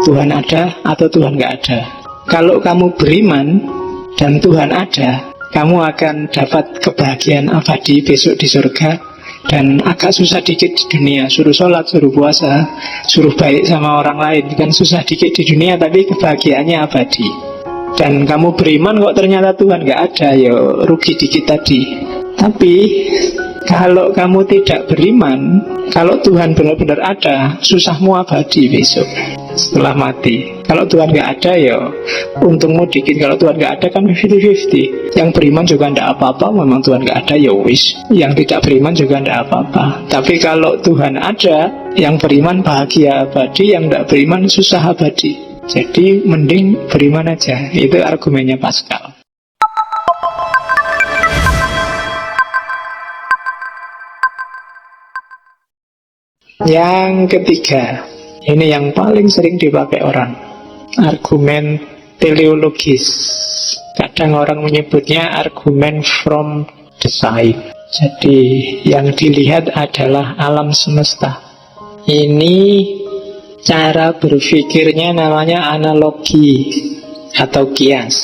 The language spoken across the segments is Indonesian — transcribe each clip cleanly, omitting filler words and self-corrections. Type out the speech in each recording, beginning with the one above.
Tuhan ada atau Tuhan nggak ada. Kalau kamu beriman dan Tuhan ada, kamu akan dapat kebahagiaan abadi besok di surga. Dan agak susah dikit di dunia, suruh sholat, suruh puasa, suruh baik sama orang lain, kan susah dikit di dunia, tapi kebahagiaannya abadi. Dan kamu beriman kok ternyata Tuhan nggak ada, ya rugi dikit tadi. Tapi kalau kamu tidak beriman, kalau Tuhan benar-benar ada, susahmu abadi besok setelah mati. Kalau Tuhan nggak ada, ya untungmu dikit. Kalau Tuhan nggak ada kan 50-50. Yang beriman juga nggak apa-apa, memang Tuhan nggak ada, ya wis. Yang tidak beriman juga nggak apa-apa. Tapi kalau Tuhan ada, yang beriman bahagia abadi, yang nggak beriman susah abadi. Jadi mending beriman aja. Itu argumennya Pascal. Yang ketiga, ini yang paling sering dipakai orang, argumen teleologis. Kadang orang menyebutnya argumen from the side. Jadi yang dilihat adalah alam semesta. Ini cara berpikirnya namanya analogi atau kias.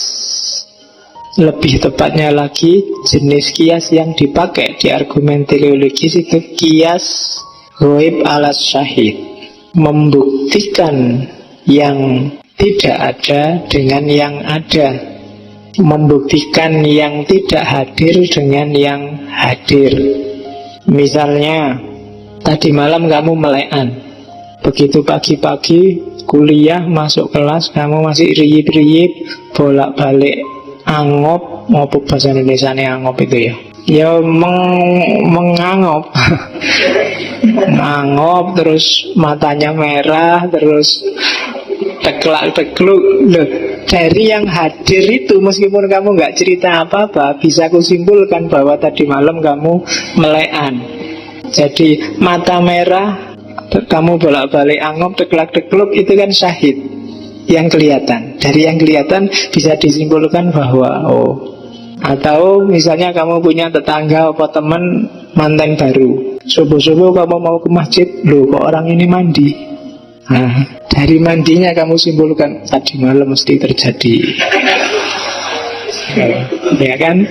Lebih tepatnya lagi, jenis kias yang dipakai di argumen teleologis itu kias ghaib ala syahid, membuktikan yang tidak ada dengan yang ada, membuktikan yang tidak hadir dengan yang hadir. Misalnya, tadi malam kamu melekan, begitu pagi-pagi kuliah masuk kelas kamu masih riyip-riyip, bolak-balik angop, maupun bahasa Indonesianya angop itu ya mengangop ngangop, terus matanya merah, terus teklak-tekluk. Loh, dari yang hadir itu, meskipun kamu nggak cerita apa-apa, bisa kusimpulkan bahwa tadi malam kamu melekan. Jadi mata merah, kamu bolak-balik angop, teklak-tekluk, itu kan syahid yang kelihatan. Dari yang kelihatan bisa disimpulkan bahwa atau misalnya kamu punya tetangga atau teman manten baru, subuh-subuh kamu mau ke masjid, loh kok orang ini mandi. Nah, dari mandinya kamu simpulkan tadi malam mesti terjadi. Ya kan?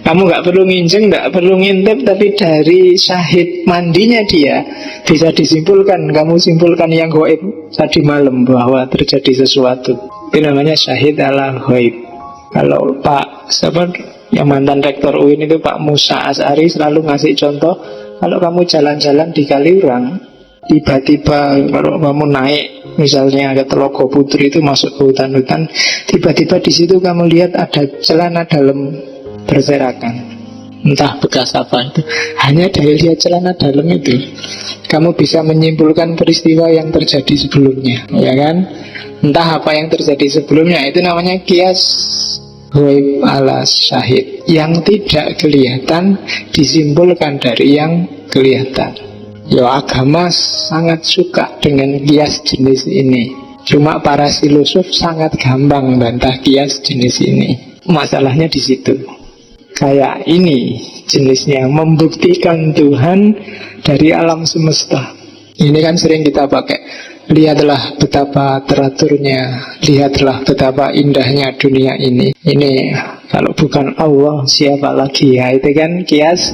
Kamu nggak perlu nginjeng, nggak perlu ngintip, tapi dari syahid mandinya dia bisa disimpulkan. Kamu simpulkan yang ghaib tadi malam bahwa terjadi sesuatu. Itu namanya syahid ala ghaib. Kalau Pak yang mantan rektor UIN itu Pak Musa As'ari selalu ngasih contoh, kalau kamu jalan-jalan di Kaliurang, tiba-tiba kalau kamu naik misalnya ke Telogo Putri itu masuk ke hutan-hutan, tiba-tiba di situ kamu lihat ada celana dalam berserakan, entah bekas apa itu. Hanya dari lihat celana dalam itu kamu bisa menyimpulkan peristiwa yang terjadi sebelumnya, ya kan? Entah apa yang terjadi sebelumnya. Itu namanya kias ghaib ala syahid. Yang tidak kelihatan disimpulkan dari yang kelihatan. Ya, agama sangat suka dengan kias jenis ini. Cuma para filosof sangat gampang bantah kias jenis ini. Masalahnya di situ. Kayak ini jenisnya, membuktikan Tuhan dari alam semesta. Ini kan sering kita pakai. Lihatlah betapa teraturnya, lihatlah betapa indahnya dunia ini. Ini kalau bukan Allah siapa lagi ya? Itu kan kias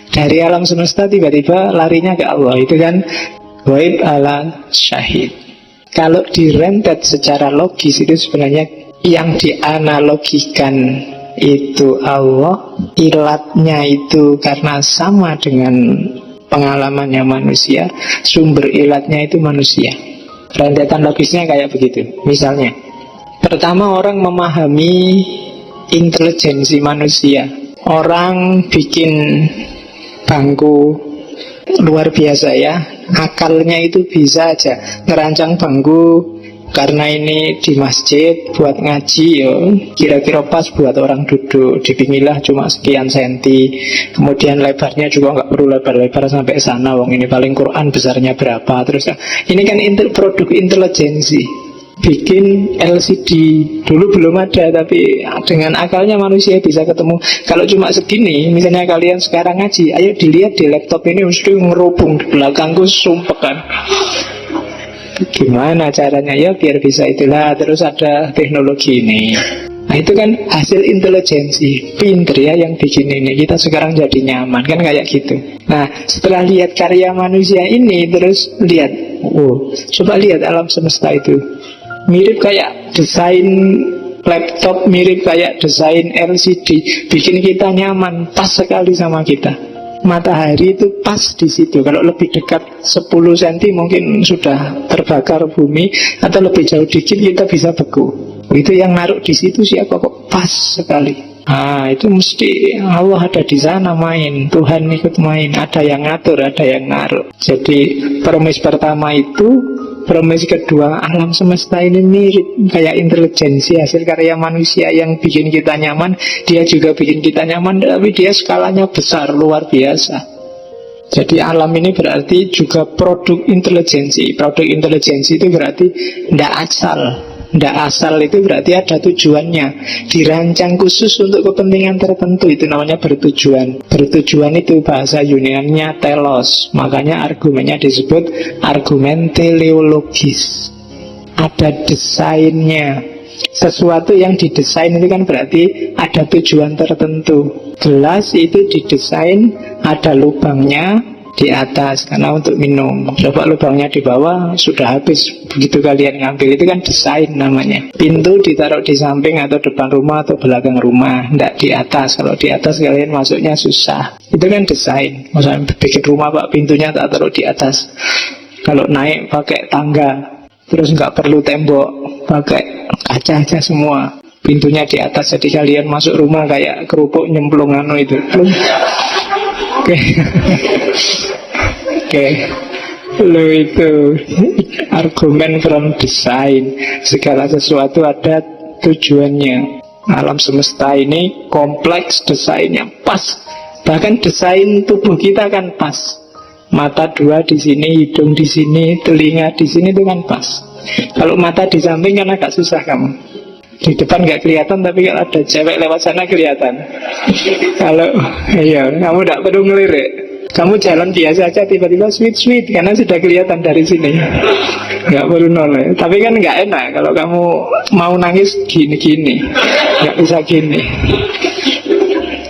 dari alam semesta tiba-tiba larinya ke Allah. Itu kan ghaib ala syahid. Kalau direntet secara logis, itu sebenarnya yang dianalogikan itu Allah, ilatnya itu karena sama dengan pengalamannya manusia, sumber ilatnya itu manusia. Rentetan logisnya kayak begitu. Misalnya, pertama orang memahami intelijensi manusia. Orang bikin bangku luar biasa ya, akalnya itu bisa aja ngerancang bangku. Karena ini di masjid buat ngaji, yo kira-kira pas buat orang duduk. Dipingilah cuma sekian senti. Kemudian lebarnya juga nggak perlu lebar-lebar sampai sana. Wong ini paling Quran besarnya berapa. Terus ini kan produk intelijensi. Bikin LCD dulu belum ada, tapi dengan akalnya manusia bisa ketemu. Kalau cuma segini, misalnya kalian sekarang ngaji, ayo dilihat di laptop ini mesti ngerubung di belakangku, sumpah kan. Gimana caranya? Ya biar bisa itulah. Terus ada teknologi ini. Nah itu kan hasil intelijensi. Pinter ya yang bikin ini. Kita sekarang jadi nyaman kan kayak gitu. Nah setelah lihat karya manusia ini, terus lihat, oh, coba lihat alam semesta itu. Mirip kayak desain laptop, mirip kayak desain LCD. Bikin kita nyaman, pas sekali sama kita. Matahari itu pas di situ. Kalau lebih dekat 10 cm mungkin sudah terbakar bumi, atau lebih jauh dikit kita bisa beku. Itu yang naruh di situ siapa kok? Pas sekali. Nah itu mesti Allah ada di sana main, Tuhan ikut main. Ada yang ngatur, ada yang naruh. Jadi premis pertama itu, premis kedua, alam semesta ini mirip kayak intelijensi hasil karya manusia yang bikin kita nyaman. Dia juga bikin kita nyaman, tapi dia skalanya besar, luar biasa. Jadi alam ini berarti juga produk intelijensi. Produk intelijensi itu berarti tidak asal. Tidak asal itu berarti ada tujuannya. Dirancang khusus untuk kepentingan tertentu. Itu namanya bertujuan. Bertujuan itu bahasa Yunaninya telos. Makanya argumennya disebut argumen teleologis. Ada desainnya. Sesuatu yang didesain itu kan berarti ada tujuan tertentu. Gelas itu didesain ada lubangnya di atas karena untuk minum. Coba lubangnya di bawah sudah habis begitu kalian ngambil. Itu kan desain namanya. Pintu ditaruh di samping atau depan rumah atau belakang rumah, tidak di atas. Kalau di atas kalian masuknya susah. Itu kan desain. Maksudnya bikin rumah pak, pintunya tak taruh di atas. Kalau naik pakai tangga, terus nggak perlu tembok, pakai kaca aja semua. Pintunya di atas, jadi kalian masuk rumah kayak kerupuk nyemplung itu. Oke. Lo itu argumen from design. Segala sesuatu ada tujuannya. Alam semesta ini kompleks, desainnya pas. Bahkan desain tubuh kita kan pas. Mata dua di sini, hidung di sini, telinga di sini, itu kan pas. Kalau mata di samping kan agak susah kamu. Di depan nggak kelihatan, tapi kalau ada cewek lewat sana kelihatan. Kalau iya, kamu tidak perlu ngelirik. Kamu jalan biasa aja, tiba-tiba sweet karena sudah kelihatan dari sini. Nggak perlu noleh. Tapi kan nggak enak kalau kamu mau nangis gini-gini, nggak bisa gini,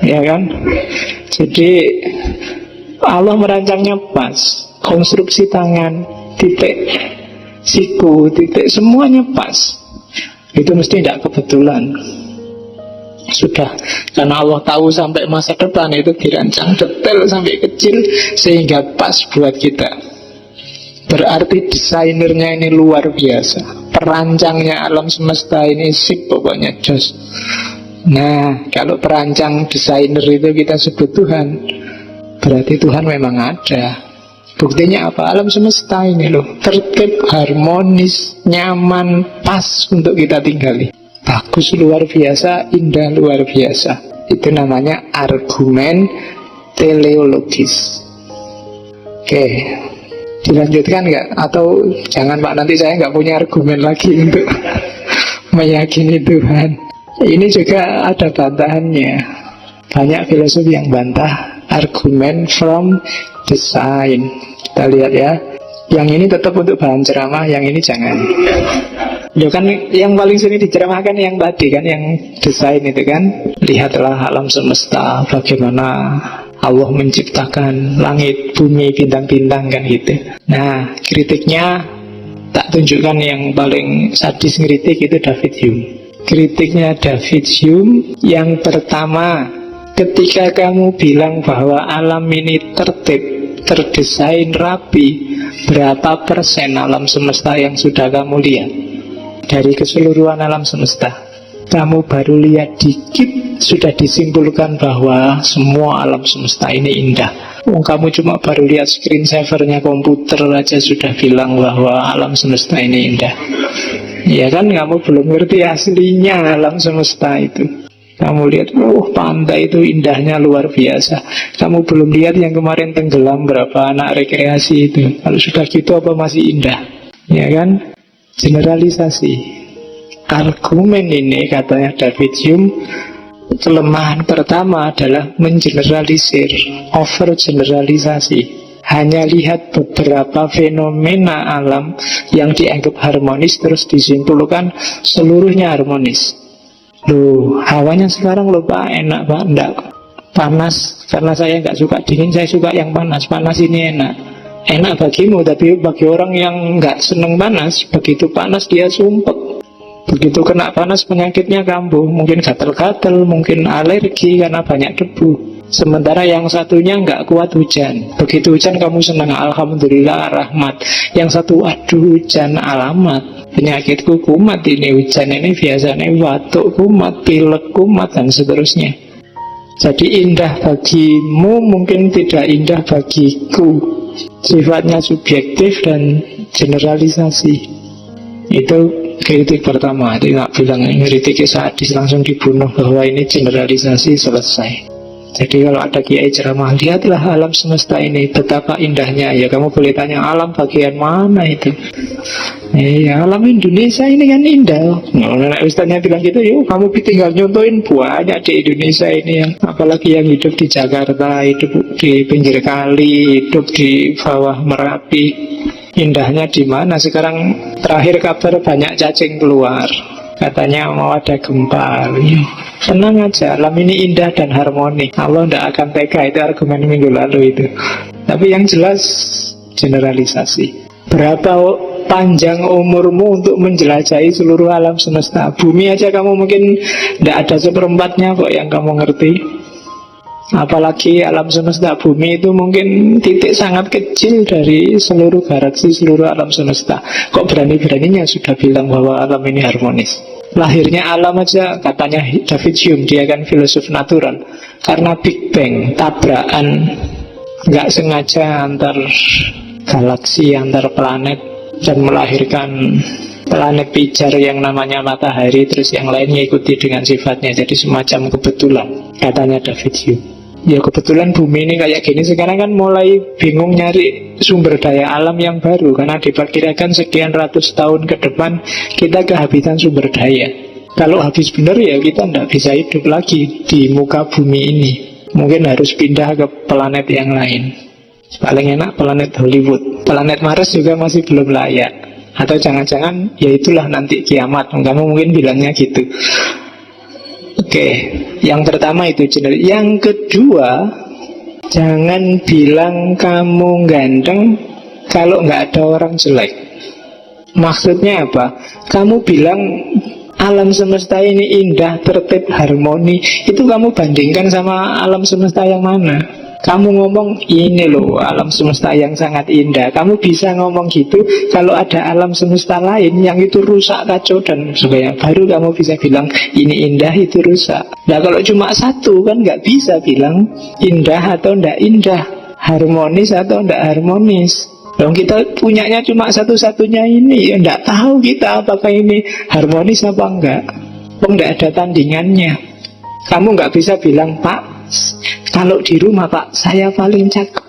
ya kan? Jadi Allah merancangnya pas. Konstruksi tangan, titik siku, titik semuanya pas. Itu mesti tidak kebetulan. Sudah, karena Allah tahu sampai masa depan itu dirancang detail sampai kecil sehingga pas buat kita. Berarti desainernya ini luar biasa. Perancangnya alam semesta ini sip pokoknya jos. Nah, kalau perancang desainer itu kita sebut Tuhan, berarti Tuhan memang ada. Buktinya apa? Alam semesta ini loh, tertib, harmonis, nyaman, pas untuk kita tinggali. Bagus luar biasa, indah luar biasa. Itu namanya argumen teleologis. Oke, dilanjutkan nggak? Atau jangan Pak, nanti saya nggak punya argumen lagi untuk meyakini Tuhan. Ini juga ada bantahannya. Banyak filosof yang bantah argumen from design. Kita lihat ya. Yang ini tetap untuk bahan ceramah, yang ini jangan. Ya kan yang paling sering diceramahkan yang tadi kan, yang desain itu kan. Lihatlah alam semesta, bagaimana Allah menciptakan langit, bumi, bintang-bintang kan gitu. Nah, kritiknya tak tunjukkan yang paling sadis ngeritik itu David Hume. Kritiknya David Hume yang pertama, ketika kamu bilang bahwa alam ini tertib, terdesain rapi, berapa persen alam semesta yang sudah kamu lihat? Dari keseluruhan alam semesta, kamu baru lihat dikit, sudah disimpulkan bahwa semua alam semesta ini indah. Kamu cuma baru lihat screensavernya komputer aja sudah bilang bahwa alam semesta ini indah. Ya kan, kamu belum ngerti aslinya alam semesta itu. Kamu lihat, pantai itu indahnya luar biasa. Kamu belum lihat yang kemarin tenggelam berapa anak rekreasi itu. Kalau sudah gitu apa masih indah? Ya kan? Generalisasi. Argumen ini katanya David Hume, kelemahan pertama adalah mengeneralisir, overgeneralisasi. hanya lihat beberapa fenomena alam yang dianggap harmonis, terus disimpulkan seluruhnya harmonis. Loh, hawanya sekarang loh Pak, enak Pak, enggak panas, karena saya nggak suka dingin, saya suka yang panas. Panas ini enak. Enak bagimu, tapi bagi orang yang nggak seneng panas, begitu panas dia sumpek. Begitu kena panas penyakitnya kambuh, mungkin gatal-gatal, mungkin alergi karena banyak debu. Sementara yang satunya nggak kuat hujan. Begitu hujan kamu senang, alhamdulillah rahmat. Yang satu, aduh hujan alamat, penyakitku kumat ini, hujan ini biasanya batuk kumat, pilek kumat, dan seterusnya. Jadi indah bagimu mungkin tidak indah bagiku. Sifatnya subjektif dan generalisasi. Itu kritik pertama. Tidak bilang kritik sadis langsung dibunuh bahwa ini generalisasi, selesai. Jadi kalau ada kiai ceramah, lihatlah alam semesta ini betapa indahnya. Ya kamu boleh tanya, alam bagian mana itu? Alam Indonesia ini kan indah. Nah, ustaznya bilang gitu, yuk kamu tinggal nyontohin banyak di Indonesia ini yang, apalagi yang hidup di Jakarta, hidup di pinggir kali, hidup di bawah Merapi. Indahnya di mana? Sekarang terakhir kabar banyak cacing keluar. Katanya mau ada gempa. Tenang aja, alam ini indah dan harmoni. Allah tidak akan tega, itu argumen minggu lalu itu. Tapi yang jelas generalisasi. Berapa panjang umurmu untuk menjelajahi seluruh alam semesta? Bumi aja kamu mungkin tidak ada seperempatnya kok yang kamu ngerti. Apalagi alam semesta, bumi itu mungkin titik sangat kecil dari seluruh galaksi, seluruh alam semesta. Kok berani-beraninya sudah bilang bahwa alam ini harmonis? Lahirnya alam aja, katanya David Hume, dia kan filosof natural, karena Big Bang, tabrakan nggak sengaja antar galaksi, antar planet, dan melahirkan planet pijar yang namanya matahari, terus yang lainnya ikuti dengan sifatnya. Jadi semacam kebetulan, katanya David Hume. Ya kebetulan bumi ini kayak gini. Sekarang kan mulai bingung nyari sumber daya alam yang baru, karena diperkirakan sekian ratus tahun ke depan kita kehabisan sumber daya. Kalau habis benar ya kita tidak bisa hidup lagi di muka bumi ini. Mungkin harus pindah ke planet yang lain. Paling enak planet Hollywood. Planet Mars juga masih belum layak. Atau jangan-jangan ya itulah nanti kiamat. Kamu mungkin bilangnya gitu. Oke, yang pertama itu general. Yang kedua, jangan bilang kamu ganteng kalau nggak ada orang jelek. Maksudnya apa? Kamu bilang alam semesta ini indah, tertib, harmoni. Itu kamu bandingkan sama alam semesta yang mana? Kamu ngomong ini loh alam semesta yang sangat indah. Kamu bisa ngomong gitu kalau ada alam semesta lain yang itu rusak, kacau dan sebagainya. Baru kamu bisa bilang ini indah, itu rusak. Nah kalau cuma satu kan nggak bisa bilang indah atau ndak indah, harmonis atau ndak harmonis. Kalau kita punyanya cuma satu-satunya ini, ya ndak tahu kita apakah ini harmonis apa enggak. Ndak ada tandingannya. Kamu nggak bisa bilang, Pak, kalau di rumah Pak, saya paling cakep.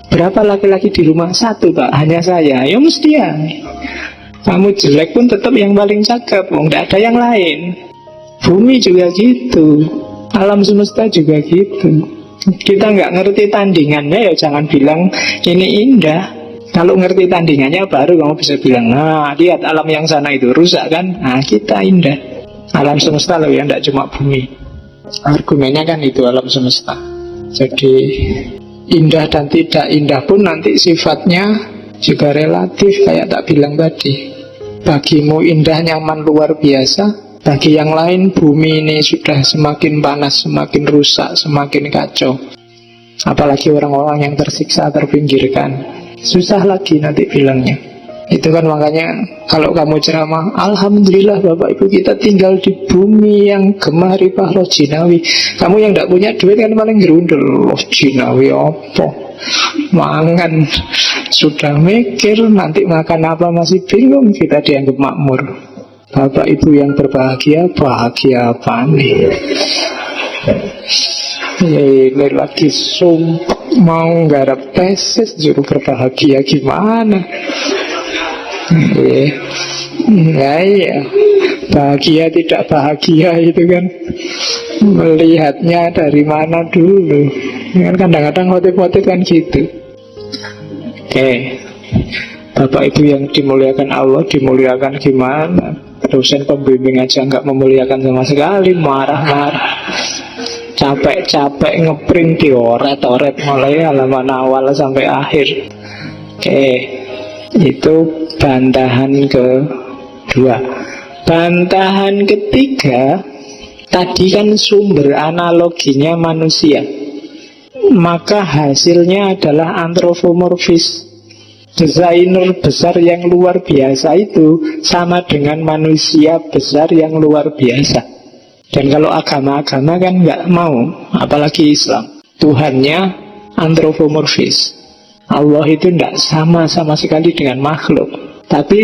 Berapa laki-laki di rumah? Satu Pak, hanya saya. Ya mesti ya. Kamu jelek pun tetap yang paling cakep. Nggak ada yang lain. Bumi juga gitu. Alam semesta juga gitu. Kita nggak ngerti tandingannya, ya jangan bilang ini indah. Kalau ngerti tandingannya baru kamu bisa bilang, nah lihat alam yang sana itu rusak kan? Nah kita indah. Alam semesta loh ya, nggak cuma bumi. Argumennya kan itu alam semesta. Jadi indah dan tidak indah pun nanti sifatnya juga relatif. Kayak tak bilang tadi, bagimu indah, nyaman, luar biasa. Bagi yang lain bumi ini sudah semakin panas, semakin rusak, semakin kacau. Apalagi orang-orang yang tersiksa, terpinggirkan, susah lagi nanti bilangnya. Itu kan makanya kalau kamu ceramah, alhamdulillah Bapak Ibu kita tinggal di bumi yang gemah ripah roh jinawi. Kamu yang tidak punya duit kan paling gerundel, roh jinawi apa? Mangan sudah mikir nanti makan apa masih bingung, kita dianggap makmur. Bapak Ibu yang berbahagia, bahagia apa nih? Ini lagi sumpah mau garap tesis juru berbahagia gimana? Nah, iya. Bahagia tidak bahagia itu kan melihatnya dari mana dulu. Kan kadang-kadang motif-motif kan gitu. Oke, Bapak Ibu yang dimuliakan Allah, dimuliakan gimana? Dosen pembimbing aja nggak memuliakan sama sekali, marah-marah. Capek-capek ngeprint dioret-oret mulai halaman awal sampai akhir. Oke, itu bantahan kedua. Bantahan ketiga, tadi kan sumber analoginya manusia, maka hasilnya adalah antropomorfis. Desainer besar yang luar biasa itu sama dengan manusia besar yang luar biasa. Dan kalau agama-agama kan nggak mau, apalagi Islam, Tuhannya antropomorfis. Allah itu tidak sama sekali dengan makhluk. Tapi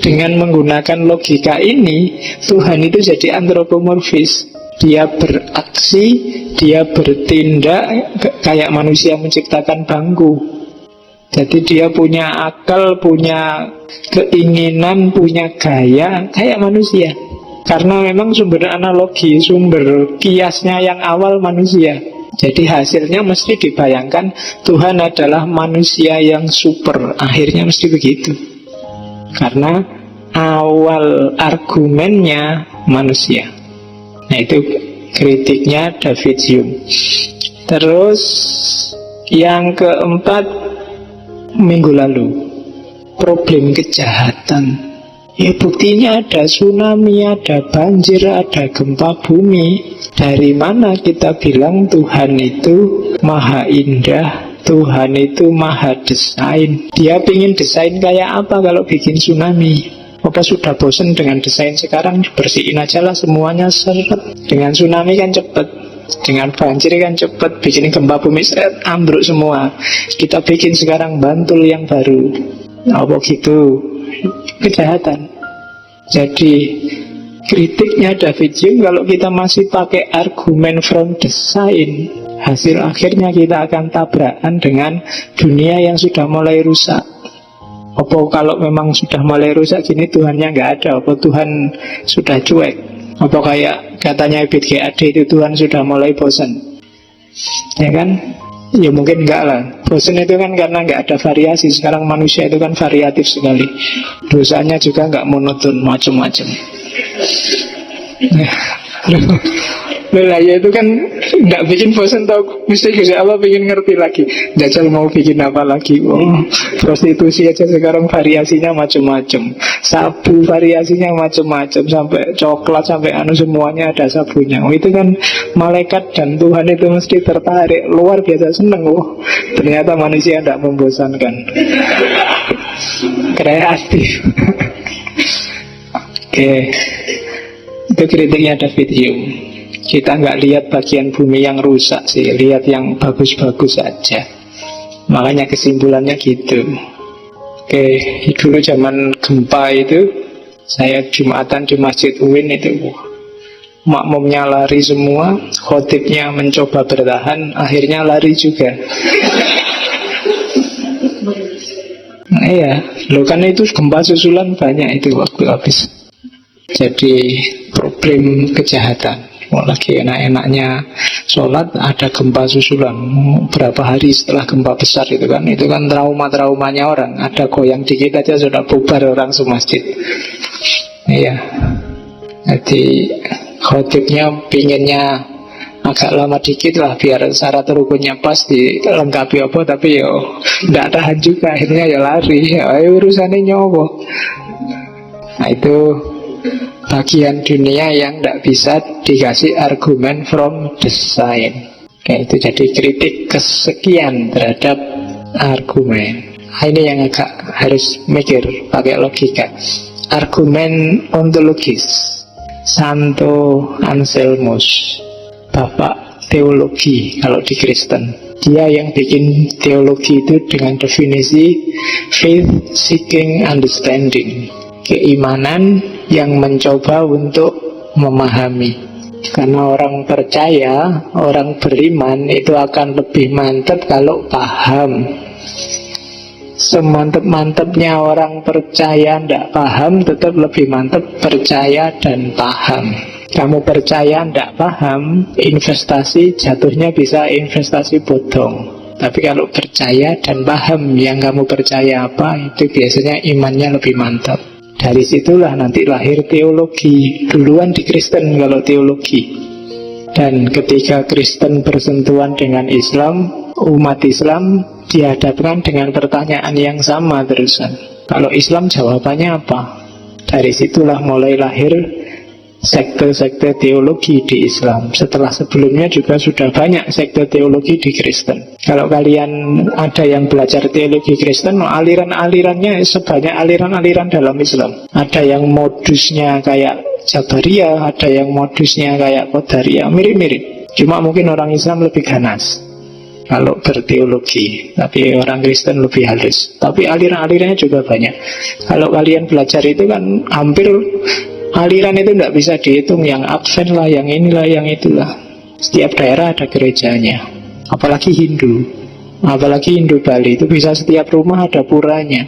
dengan menggunakan logika ini, Tuhan itu jadi antropomorfis. Dia beraksi, dia bertindak kayak manusia menciptakan bangku. Jadi dia punya akal, punya keinginan, punya gaya kayak manusia. Karena memang sumber analogi, sumber kiasnya yang awal manusia. Jadi hasilnya mesti dibayangkan Tuhan adalah manusia yang super. Akhirnya mesti begitu. Karena awal argumennya manusia. Nah itu kritiknya David Hume. Terus yang keempat, minggu lalu, problem kejahatan. Ya buktinya ada tsunami, ada banjir, ada gempa bumi. Dari mana kita bilang Tuhan itu maha indah, Tuhan itu maha desain? Dia pingin desain kayak apa kalau bikin tsunami? Apa sudah bosan dengan desain sekarang? Bersihin aja lah semuanya, seret. Dengan tsunami kan cepet, dengan banjir kan cepet, bikin gempa bumi seret, ambruk semua. Kita bikin sekarang Bantul yang baru. Apa gitu? Kejahatan. Jadi kritiknya David Hume, kalau kita masih pakai argumen from design, hasil akhirnya kita akan tabrakan dengan dunia yang sudah mulai rusak. Apa kalau memang sudah mulai rusak gini Tuhannya nggak ada? Apa Tuhan sudah cuek? Apa kayak katanya Ebit GAD itu Tuhan sudah mulai bosan? Ya kan? Ya mungkin enggak lah. Bosan itu kan karena nggak ada variasi. Sekarang manusia itu kan variatif sekali. Dosanya juga nggak monoton, macam-macam. Lah ya itu kan nggak bikin bosan, tau mesti juga apa bikin ngerti lagi. Jajal mau bikin apa lagi? Oh, prostitusi aja sekarang variasinya macam-macam, sabu variasinya macam-macam, sampai coklat sampai semuanya ada sabunya. Oh, itu kan malaikat dan Tuhan itu mesti tertarik, luar biasa seneng. Oh, ternyata manusia tidak membosankan, kreatif. Oke, itu kritiknya David Hume. Kita nggak lihat bagian bumi yang rusak sih, lihat yang bagus-bagus saja. Makanya kesimpulannya gitu. Oke, dulu zaman gempa itu, saya Jumatan di Masjid UIN itu, makmumnya lari semua, khotibnya mencoba bertahan, akhirnya lari juga. Nah, iya, lo kan itu gempa susulan banyak itu waktu habis. Jadi problem kejahatan. Lagi enak-enaknya sholat ada gempa susulan berapa hari setelah gempa besar itu kan traumanya orang, ada goyang dikit aja sudah bubar orang semasjid. Iya, jadi khotibnya pinginnya agak lama dikit lah biar syarat rukunnya pas dilengkapi apa, tapi yo tidak tahan juga, akhirnya ya lari. Ayo urusannya nyowo. Nah itu bagian dunia yang tidak bisa dikasih argumen from design. Kayak itu jadi kritik kesekian terhadap argumen. Ini yang agak harus mikir pakai logika. Argumen ontologis. Santo Anselmus, bapak teologi kalau di Kristen. Dia yang bikin teologi itu dengan definisi faith seeking understanding, keimanan yang mencoba untuk memahami. Karena orang percaya, orang beriman itu akan lebih mantap kalau paham. Semantap-mantapnya orang percaya tidak paham, tetap lebih mantap percaya dan paham. Kamu percaya tidak paham, investasi jatuhnya bisa investasi bodong. Tapi kalau percaya dan paham yang kamu percaya apa, itu biasanya imannya lebih mantap. Dari situlah nanti lahir teologi. Duluan di Kristen kalau teologi. Dan ketika Kristen bersentuhan dengan Islam, umat Islam dihadapkan dengan pertanyaan yang sama terusan. Kalau Islam jawabannya apa? Dari situlah mulai lahir sekte-sekte teologi di Islam. Setelah sebelumnya juga sudah banyak sekte teologi di Kristen. Kalau kalian ada yang belajar teologi Kristen, aliran-alirannya sebanyak aliran-aliran dalam Islam. Ada yang modusnya kayak Jabariyah, ada yang modusnya kayak Qadariyah, mirip-mirip. Cuma mungkin orang Islam lebih ganas kalau berteologi, tapi orang Kristen lebih halus. Tapi aliran-alirannya juga banyak. Kalau kalian belajar itu kan hampir aliran itu tidak bisa dihitung. Yang Advent lah, yang inilah, yang itulah. Setiap daerah ada gerejanya. Apalagi Hindu Bali itu bisa setiap rumah ada puranya.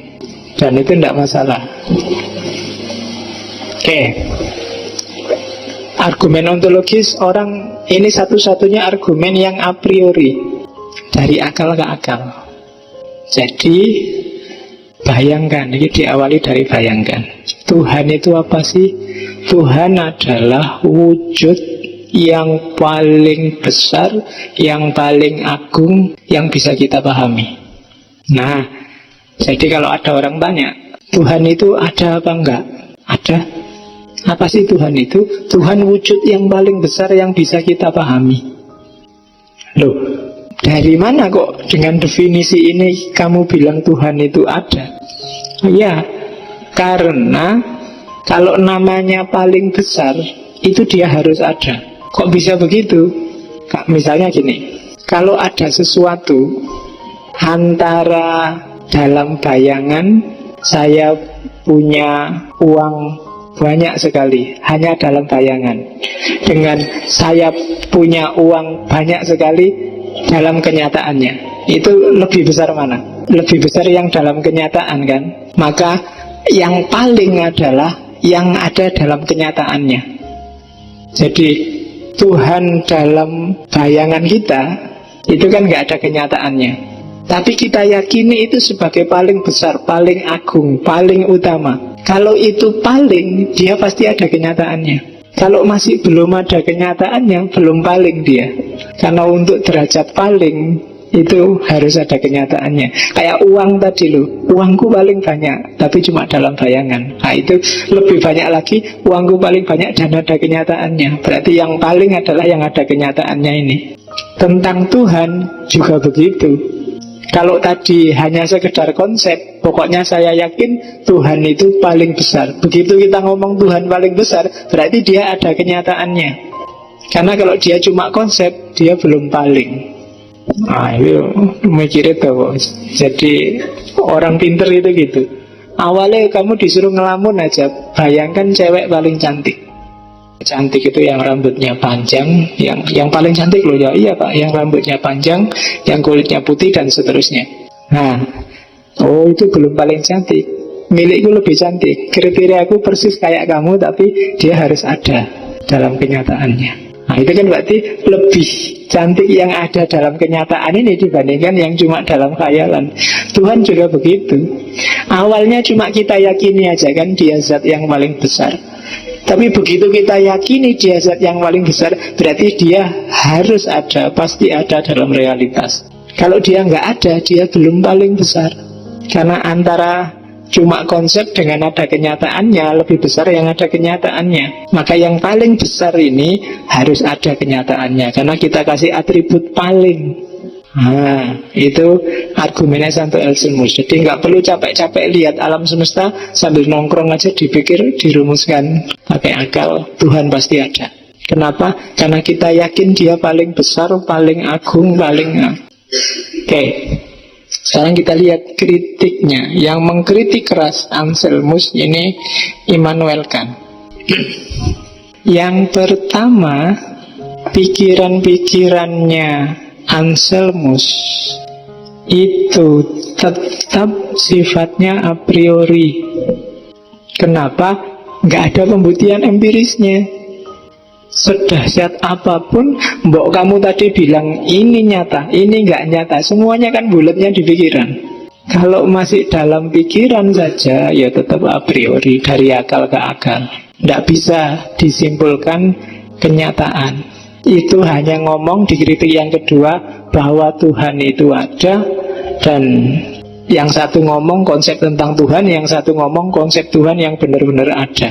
Dan itu tidak masalah. Oke. Argumen ontologis orang ini satu-satunya argumen yang a priori, dari akal ke akal. Jadi bayangkan, ini diawali dari bayangkan. Tuhan itu apa sih? Tuhan adalah wujud yang paling besar, yang paling agung, yang bisa kita pahami. Nah, jadi kalau ada orang tanya, Tuhan itu ada apa enggak? Ada. Apa sih Tuhan itu? Tuhan wujud yang paling besar yang bisa kita pahami. Loh, dari mana kok dengan definisi ini kamu bilang Tuhan itu ada? Ya, karena kalau namanya paling besar, itu dia harus ada. Kok bisa begitu? Misalnya gini, kalau ada sesuatu antara dalam bayangan saya punya uang banyak sekali, hanya dalam bayangan, dengan saya punya uang banyak sekali dalam kenyataannya, itu lebih besar mana? Lebih besar yang dalam kenyataan kan? Maka yang paling adalah yang ada dalam kenyataannya. Jadi Tuhan dalam bayangan kita itu kan gak ada kenyataannya, tapi kita yakini itu sebagai paling besar, paling agung, paling utama. Kalau itu paling, dia pasti ada kenyataannya. Kalau masih belum ada kenyataannya, belum paling dia. Karena untuk derajat paling, itu harus ada kenyataannya. Kayak uang tadi loh, uangku paling banyak, tapi cuma dalam bayangan. Nah itu lebih banyak lagi, uangku paling banyak dan ada kenyataannya. Berarti yang paling adalah yang ada kenyataannya ini. Tentang Tuhan juga begitu. Kalau tadi hanya sekedar konsep, pokoknya saya yakin Tuhan itu paling besar. Begitu kita ngomong Tuhan paling besar, berarti dia ada kenyataannya. Karena kalau dia cuma konsep, dia belum paling. Nah itu mikir itu. Jadi orang pinter itu gitu. Awalnya kamu disuruh ngelamun aja, bayangkan cewek paling cantik. Cantik itu yang rambutnya panjang, yang paling cantik loh ya, iya Pak, yang rambutnya panjang, yang kulitnya putih dan seterusnya. Nah, oh itu belum paling cantik, milikku lebih cantik, kriteria aku persis kayak kamu, tapi dia harus ada dalam kenyataannya. Nah itu kan berarti lebih cantik yang ada dalam kenyataan ini dibandingkan yang cuma dalam khayalan. Tuhan juga begitu. Awalnya cuma kita yakini aja kan dia zat yang paling besar. Tapi begitu kita yakini dia zat yang paling besar, berarti dia harus ada, pasti ada dalam realitas. Kalau dia nggak ada, dia belum paling besar. Karena antara cuma konsep dengan ada kenyataannya, lebih besar yang ada kenyataannya. Maka yang paling besar ini harus ada kenyataannya, karena kita kasih atribut paling. Nah, itu argumennya Santo Elsemus. Jadi nggak perlu capek-capek lihat alam semesta, sambil nongkrong aja dipikir, dirumuskan pakai akal. Tuhan pasti ada. Kenapa? Karena kita yakin dia paling besar, paling agung, paling... Oke. Sekarang kita lihat kritiknya. Yang mengkritik keras Anselmus ini Immanuel Kant. Yang pertama, pikiran-pikirannya Anselmus itu tetap sifatnya a priori. Kenapa? Nggak ada pembuktian empirisnya. Sedahsyat apapun, mbok kamu tadi bilang ini nyata, ini nggak nyata, semuanya kan bulatnya di pikiran. Kalau masih dalam pikiran saja, ya tetap a priori, dari akal ke akal. Tidak bisa disimpulkan kenyataan. Itu hanya ngomong di kritik yang kedua bahwa Tuhan itu ada, dan yang satu ngomong konsep tentang Tuhan, yang satu ngomong konsep Tuhan yang benar-benar ada.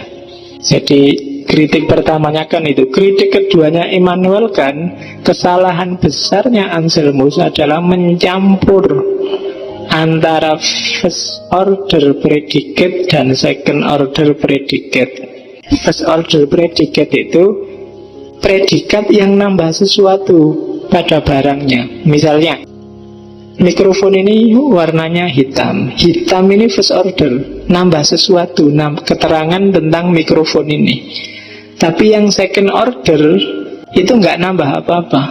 Jadi kritik pertamanya kan itu. Kritik keduanya Immanuel kan, kesalahan besarnya Anselmus adalah mencampur antara first order predicate dan second order predicate. First order predicate itu predikat yang nambah sesuatu pada barangnya. Misalnya mikrofon ini warnanya hitam. Hitam ini first order, nambah sesuatu, keterangan tentang mikrofon ini. Tapi yang second order itu nggak nambah apa-apa.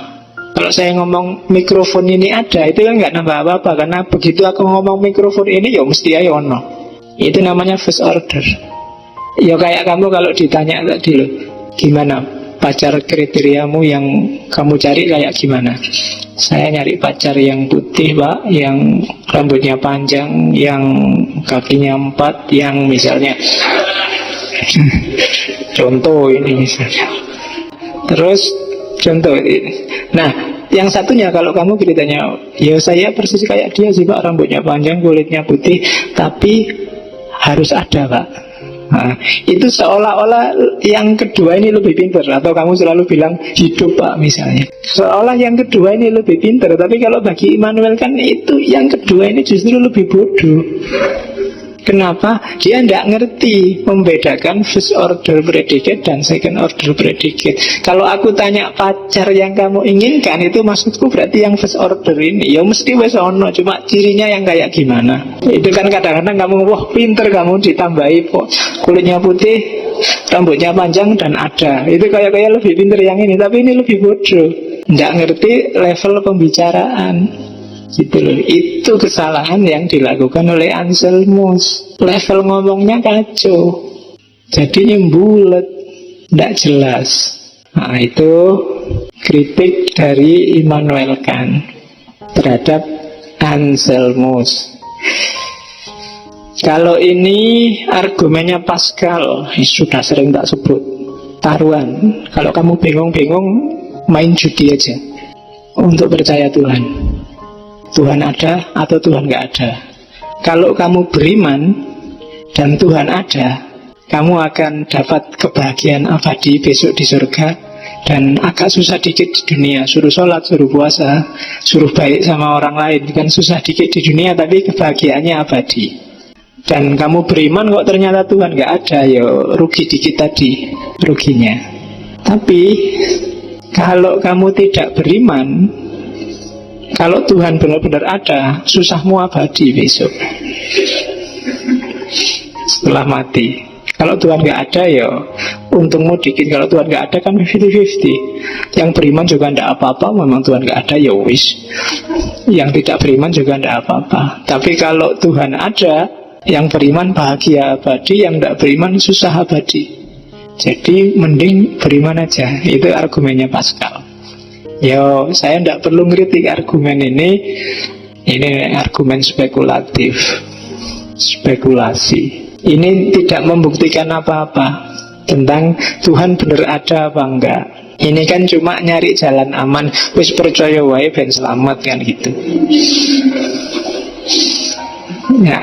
Kalau saya ngomong mikrofon ini ada, itu kan nggak nambah apa-apa, karena begitu aku ngomong mikrofon ini, ya mesti ayo ono. Itu namanya first order. Ya kayak kamu kalau ditanya tadi loh, gimana pacar kriteriamu yang kamu cari kayak gimana? Saya nyari pacar yang putih, Pak, yang rambutnya panjang, yang kakinya 4, yang misalnya contoh ini misalnya. Terus contoh ini. Nah, yang satunya kalau kamu ceritanya, ya saya persis kayak dia sih, Pak, rambutnya panjang, kulitnya putih, tapi harus ada, Pak. Nah, itu seolah-olah yang kedua ini lebih pintar. Atau kamu selalu bilang hidup, Pak, misalnya. Seolah yang kedua ini lebih pintar. Tapi kalau bagi Immanuel kan itu yang kedua ini justru lebih bodoh. Kenapa? Dia tidak ngerti membedakan first order predicate dan second order predicate. Kalau aku tanya pacar yang kamu inginkan, itu maksudku berarti yang first order ini. Ya mesti wes ono, cuma cirinya yang kayak gimana. Itu kan kadang-kadang kamu, wah pinter kamu, ditambahi kok kulitnya putih, rambutnya panjang dan ada. Itu kayak lebih pinter yang ini, tapi ini lebih bodoh. Tidak ngerti level pembicaraan. Gitu loh. Itu kesalahan yang dilakukan oleh Anselmus. Level ngomongnya kacau, jadi bulat, tidak jelas. Nah, itu kritik dari Immanuel Kant terhadap Anselmus. Kalau ini argumennya Pascal, sudah sering tak sebut. Taruhan, kalau kamu bingung-bingung, main judi aja untuk percaya Tuhan. Tuhan ada atau Tuhan nggak ada. Kalau kamu beriman dan Tuhan ada, kamu akan dapat kebahagiaan abadi besok di surga. Dan agak susah dikit di dunia, suruh sholat, suruh puasa, suruh baik sama orang lain, kan susah dikit di dunia, tapi kebahagiaannya abadi. Dan kamu beriman kok ternyata Tuhan nggak ada, ya rugi dikit tadi ruginya. Tapi kalau kamu tidak beriman, kalau Tuhan benar-benar ada, susahmu abadi besok setelah mati. Kalau Tuhan nggak ada, ya untungmu dikit. Kalau Tuhan nggak ada kan 50-50. Yang beriman juga tidak apa-apa, memang Tuhan nggak ada, ya wis. Yang tidak beriman juga tidak apa-apa. Tapi kalau Tuhan ada, yang beriman bahagia abadi, yang tidak beriman susah abadi. Jadi mending beriman aja. Itu argumennya Pascal. Yo, saya tidak perlu ngeritik argumen ini. Ini argumen spekulatif, spekulasi. Ini tidak membuktikan apa-apa tentang Tuhan benar ada apa enggak. Ini kan cuma nyari jalan aman. Wis percaya wae ben selamat kan gitu. Ya,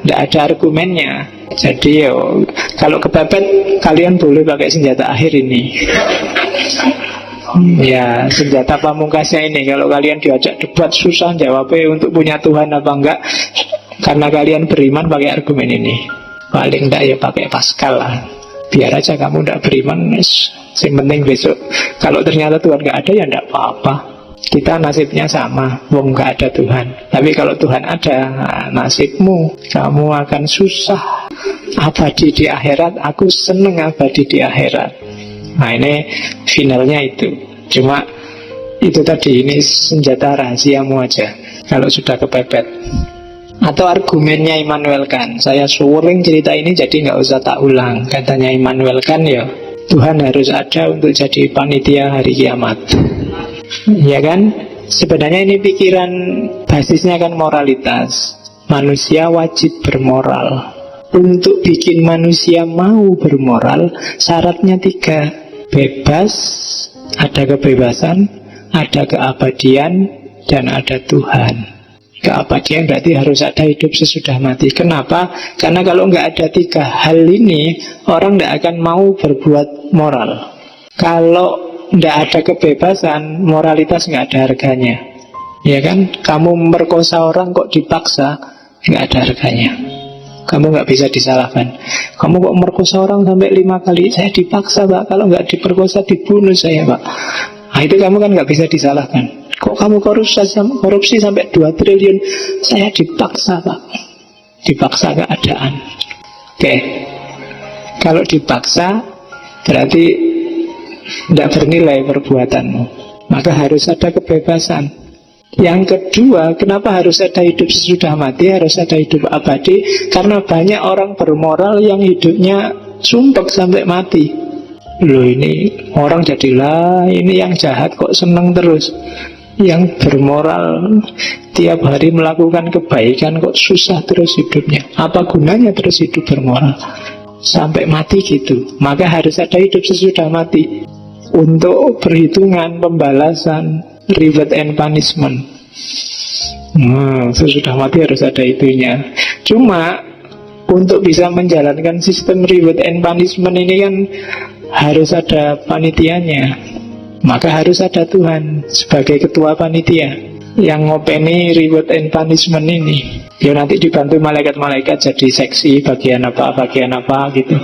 tidak ada argumennya. Jadi yo, kalau kepepet kalian boleh pakai senjata akhir ini. Ya, senjata pamungkasnya ini. Kalau kalian diajak debat susah jawabnya untuk punya Tuhan apa enggak, karena kalian beriman pakai argumen ini. Paling enggak ya pakai Pascal lah. Biar aja kamu enggak beriman, yang penting besok kalau ternyata Tuhan enggak ada, ya enggak apa-apa. Kita nasibnya sama, wong enggak ada Tuhan. Tapi kalau Tuhan ada, nasibmu, kamu akan susah abadi di akhirat. Aku seneng abadi di akhirat. Nah ini finalnya itu. Cuma itu tadi, ini senjata rahasiamu aja kalau sudah kepepet. Atau argumennya Immanuel Kant. Saya sering cerita ini jadi nggak usah tak ulang. Katanya Immanuel Kant ya, Tuhan harus ada untuk jadi panitia hari kiamat. Ya kan? Sebenarnya ini pikiran basisnya kan moralitas. Manusia wajib bermoral. Untuk bikin manusia mau bermoral, syaratnya 3. Bebas, ada kebebasan, ada keabadian, dan ada Tuhan. Keabadian berarti harus ada hidup sesudah mati. Kenapa? Karena kalau nggak ada 3 hal ini, orang nggak akan mau berbuat moral. Kalau nggak ada kebebasan, moralitas nggak ada harganya. Ya kan? Kamu memperkosa orang kok dipaksa, nggak ada harganya. Kamu nggak bisa disalahkan. Kamu kok merkosa orang sampai 5 kali? Saya dipaksa, Pak. Kalau nggak diperkosa dibunuh saya, Pak. Nah, itu kamu kan nggak bisa disalahkan. Kok kamu korupsi sampai 2 triliun? Saya dipaksa, Pak. Dipaksa keadaan. Oke. Kalau dipaksa berarti tidak bernilai perbuatanmu. Maka harus ada kebebasan. Yang kedua, kenapa harus ada hidup sesudah mati, harus ada hidup abadi? Karena banyak orang bermoral yang hidupnya sumpek sampai mati. Loh, ini orang jadilah, ini yang jahat kok seneng terus. Yang bermoral tiap hari melakukan kebaikan kok susah terus hidupnya. Apa gunanya terus hidup bermoral? Sampai mati gitu. Maka harus ada hidup sesudah mati. Untuk perhitungan, pembalasan, reward and punishment. Sesudah mati harus ada itunya. Cuma untuk bisa menjalankan sistem reward and punishment ini kan harus ada panitianya. Maka harus ada Tuhan sebagai ketua panitia yang ngopeni reward and punishment ini. Ya nanti dibantu malaikat-malaikat jadi seksi bagian apa gitu.